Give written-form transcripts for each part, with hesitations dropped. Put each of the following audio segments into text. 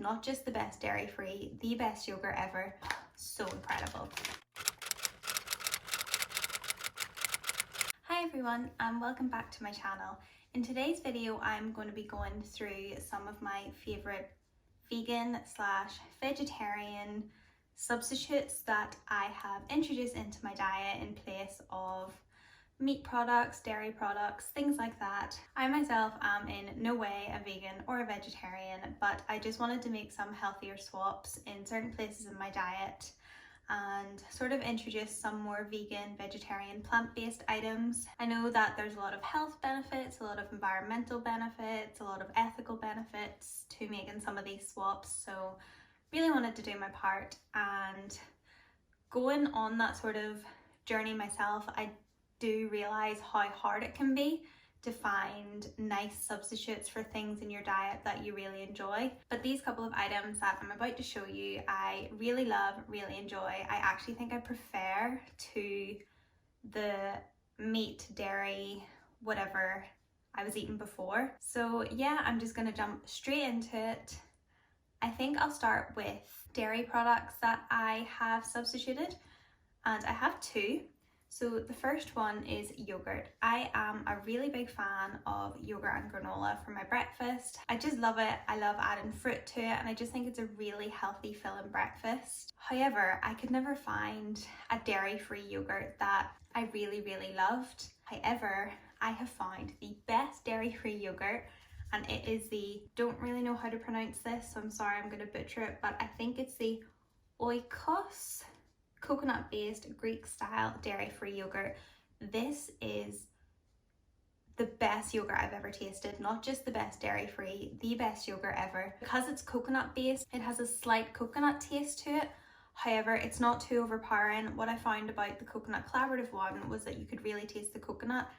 not just the best dairy-free, the best yogurt ever. So incredible. Hi everyone, and welcome back to my channel. In today's video, I'm going to be going through some of my favourite vegan/vegetarian substitutes that I have introduced into my diet in place of meat products, dairy products, things like that. I myself am in no way a vegan or a vegetarian, but I just wanted to make some healthier swaps in certain places in my diet and sort of introduce some more vegan, vegetarian, plant-based items. I know that there's a lot of health benefits, a lot of environmental benefits, a lot of ethical benefits to making some of these swaps, so really wanted to do my part. And going on that sort of journey myself, I do realise how hard it can be to find nice substitutes for things in your diet that you really enjoy. But these couple of items that I'm about to show you, I really love, really enjoy. I actually think I prefer to the meat, dairy, whatever I was eating before. So yeah, I'm just gonna jump straight into it. I think I'll start with dairy products that I have substituted, and I have two. So the first one is yogurt. I am a really big fan of yogurt and granola for my breakfast. I just love it. I love adding fruit to it, and I just think it's a really healthy filling breakfast. However, I could never find a dairy-free yogurt that I really loved. However, I have found the best dairy-free yogurt, and it is the, don't really know how to pronounce this, so I'm sorry, I'm gonna butcher it, but I think it's the Oikos coconut-based Greek-style dairy-free yogurt. This is the best yogurt I've ever tasted, not just the best dairy-free, the best yogurt ever. Because it's coconut-based, it has a slight coconut taste to it. However, it's not too overpowering. What I found about the coconut collaborative one was that you could really taste the coconut.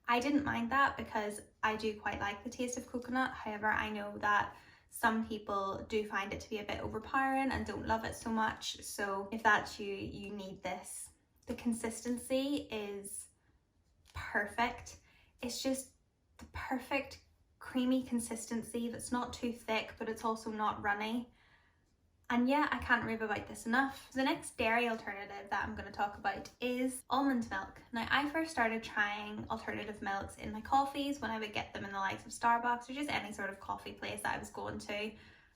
I didn't mind that because I do quite like the taste of coconut. However, I know that some people do find it to be a bit overpowering and don't love it so much. So if that's you, you need this. The consistency is perfect. It's just the perfect creamy consistency that's not too thick, but it's also not runny. And yeah, I can't rave about this enough. The next dairy alternative that I'm going to talk about is almond milk. Now, I first started trying alternative milks in my coffees when I would get them in the likes of Starbucks or just any sort of coffee place that I was going to.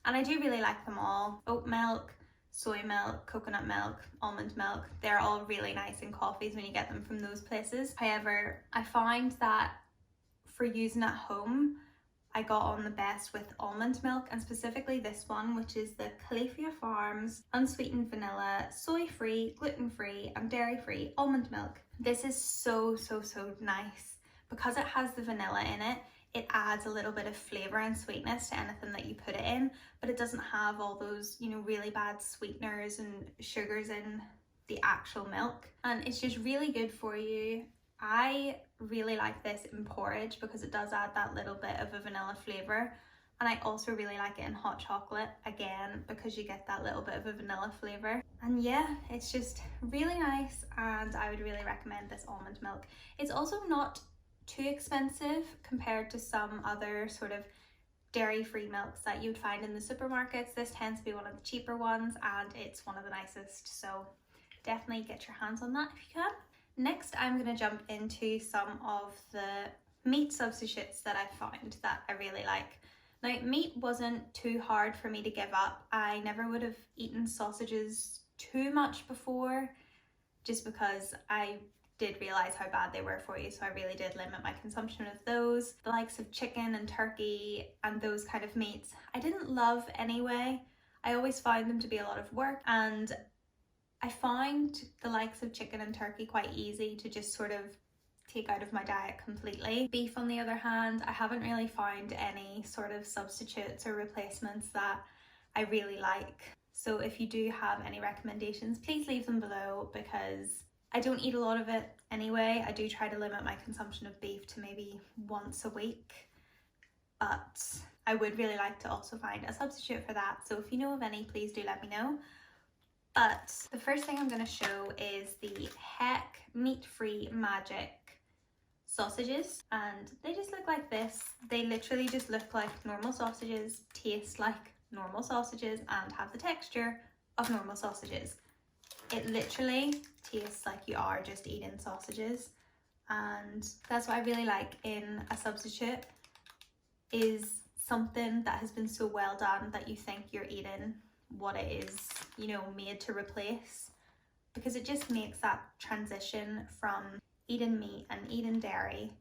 And I do really like them all. Oat milk, soy milk, coconut milk, almond milk. They're all really nice in coffees when you get them from those places. However, I find that for using at home, I got on the best with almond milk, and specifically this one, which is the Califia Farms unsweetened vanilla, soy-free, gluten-free and dairy-free almond milk. This is so nice. Because it has the vanilla in it, it adds a little bit of flavour and sweetness to anything that you put it in, but it doesn't have all those, you know, really bad sweeteners and sugars in the actual milk. And it's just really good for you. I really like this in porridge because it does add that little bit of a vanilla flavour, and I also really like it in hot chocolate, again because you get that little bit of a vanilla flavour. And yeah, it's just really nice, and I would really recommend this almond milk. It's also not too expensive compared to some other sort of dairy-free milks that you would find in the supermarkets. This tends to be one of the cheaper ones, and it's one of the nicest, so definitely get your hands on that if you can. Next, I'm going to jump into some of the meat substitutes that I found that I really like. Now, meat wasn't too hard for me to give up. I never would have eaten sausages too much before, just because I did realise how bad they were for you, so I really did limit my consumption of those. The likes of chicken and turkey and those kind of meats, I didn't love anyway. I always found them to be a lot of work, and I find the likes of chicken and turkey quite easy to just sort of take out of my diet completely. Beef, on the other hand, I haven't really found any sort of substitutes or replacements that I really like. So if you do have any recommendations, please leave them below, because I don't eat a lot of it anyway. I do try to limit my consumption of beef to maybe once a week, but I would really like to also find a substitute for that. So if you know of any, please do let me know. But the first thing I'm going to show is the Heck meat-free magic sausages, and they just look like this. They literally just look like normal sausages, taste like normal sausages and have the texture of normal sausages. It literally tastes like you are just eating sausages, and that's what I really like in a substitute, is something that has been so well done that you think you're eating what it is, you know, made to replace, because it just makes that transition from eating meat and eating dairy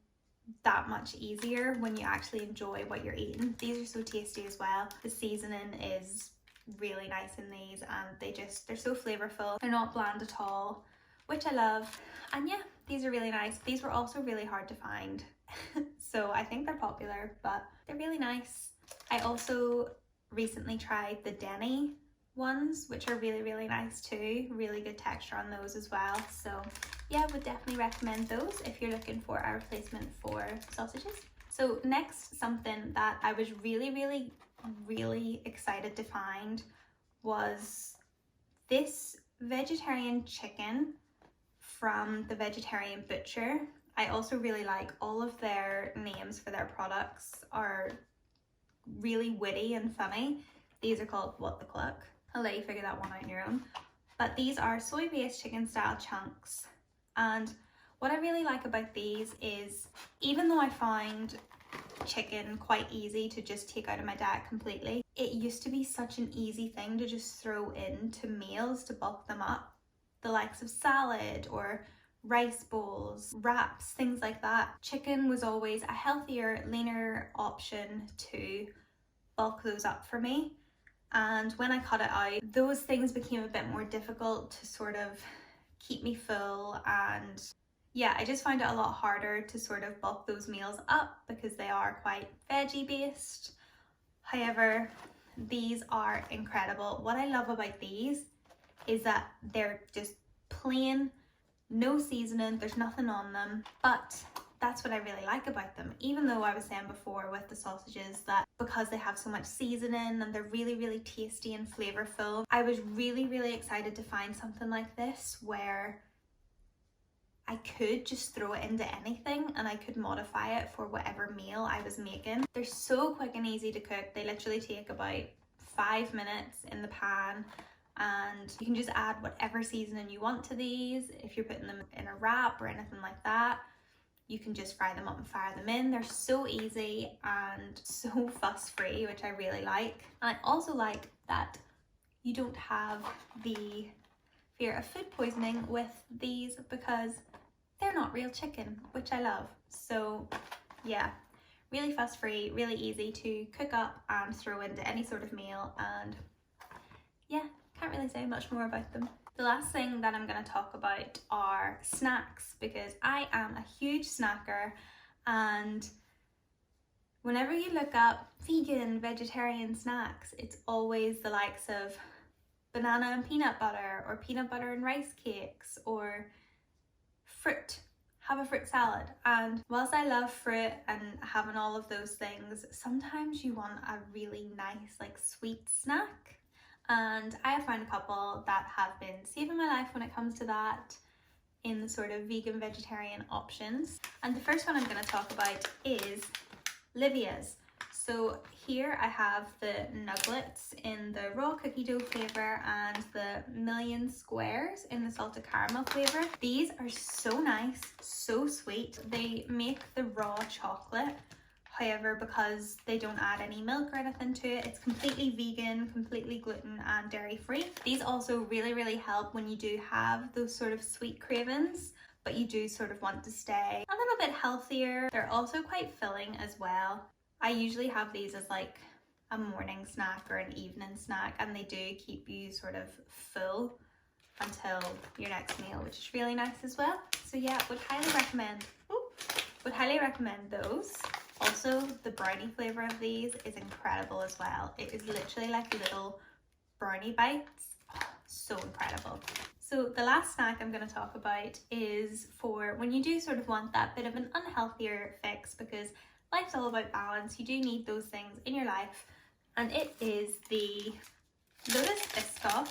that much easier when you actually enjoy what you're eating. These are so tasty as well. The seasoning is really nice in these, and they're so flavorful. They're not bland at all, which I love. And yeah, these are really nice. These were also really hard to find. So I think they're popular, but they're really nice. I also recently tried the Denny ones, which are really, really nice too. Really good texture on those as well. So yeah, would definitely recommend those if you're looking for a replacement for sausages. So next, something that I was really excited to find was this vegetarian chicken from the Vegetarian Butcher. I also really like all of their names for their products are really witty and funny. These are called What the Cluck. I'll let you figure that one out on your own. But these are soy-based chicken style chunks. And what I really like about these is, even though I find chicken quite easy to just take out of my diet completely, it used to be such an easy thing to just throw into meals to bulk them up. The likes of salad or rice bowls, wraps, things like that. Chicken was always a healthier, leaner option to bulk those up for me. And when I cut it out, those things became a bit more difficult to sort of keep me full, and yeah, I just found it a lot harder to sort of bulk those meals up because they are quite veggie based. However, these are incredible. What I love about these is that they're just plain, no seasoning, there's nothing on them, but that's what I really like about them. Even though I was saying before with the sausages that because they have so much seasoning and they're really tasty and flavorful, I was really excited to find something like this where I could just throw it into anything and I could modify it for whatever meal I was making. They're so quick and easy to cook. They literally take about 5 minutes in the pan, and you can just add whatever seasoning you want to these. If you're putting them in a wrap or anything like that, you can just fry them up and fire them in. They're so easy and so fuss free, which I really like. And I also like that you don't have the fear of food poisoning with these because they're not real chicken, which I love. So yeah, really fuss free, really easy to cook up and throw into any sort of meal, and yeah, can't really say much more about them. The last thing that I'm going to talk about are snacks, because I am a huge snacker, and whenever you look up vegan, vegetarian snacks, it's always the likes of banana and peanut butter, or peanut butter and rice cakes, or fruit. Have a fruit salad. And whilst I love fruit and having all of those things, sometimes you want a really nice like sweet snack. And I have found a couple that have been saving my life when it comes to that in the sort of vegan vegetarian options. And the first one I'm going to talk about is Livia's. So here I have the nuggets in the raw cookie dough flavour and the million squares in the salted caramel flavour. These are so nice, so sweet. They make the raw chocolate. However, because they don't add any milk or anything to it, it's completely vegan, completely gluten and dairy free. These also really help when you do have those sort of sweet cravings, but you do sort of want to stay a little bit healthier. They're also quite filling as well. I usually have these as like a morning snack or an evening snack, and they do keep you sort of full until your next meal, which is really nice as well. So yeah, would highly recommend those. Also, the brownie flavour of these is incredible as well. It is literally like little brownie bites. Oh, so incredible. So the last snack I'm going to talk about is for when you do sort of want that bit of an unhealthier fix, because life's all about balance. You do need those things in your life. And it is the Lotus Biscoff.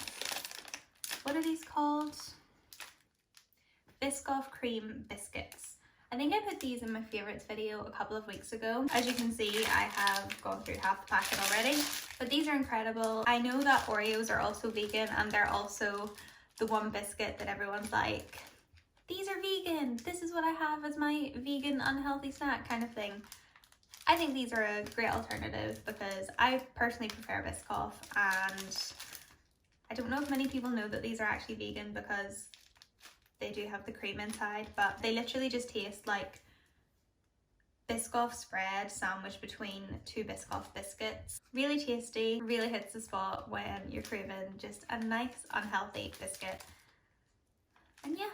What are these called? Biscoff cream biscuits. I think I put these in my favourites video a couple of weeks ago. As you can see, I have gone through half the packet already, but these are incredible. I know that Oreos are also vegan, and they're also the one biscuit that everyone's like, these are vegan, this is what I have as my vegan unhealthy snack kind of thing. I think these are a great alternative because I personally prefer Biscoff, and I don't know if many people know that these are actually vegan because they do have the cream inside, but they literally just taste like Biscoff spread sandwiched between two Biscoff biscuits. Really tasty, really hits the spot when you're craving just a nice unhealthy biscuit. And yeah,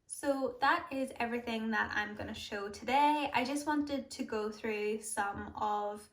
so that is everything that I'm going to show today. I just wanted to go through some of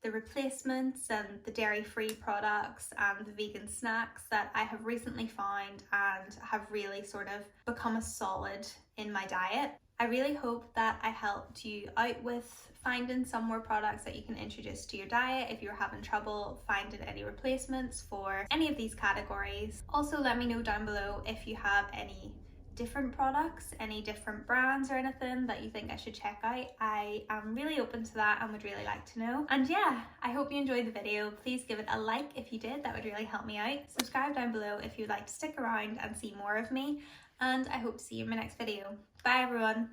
the replacements and the dairy-free products and the vegan snacks that I have recently found and have really sort of become a solid in my diet. I really hope that I helped you out with finding some more products that you can introduce to your diet if you're having trouble finding any replacements for any of these categories. Also, let me know down below if you have any different products, any different brands or anything that you think I should check out. I am really open to that and would really like to know. And yeah, I hope you enjoyed the video. Please give it a like if you did, that would really help me out. Subscribe down below if you'd like to stick around and see more of me, and I hope to see you in my next video. Bye everyone.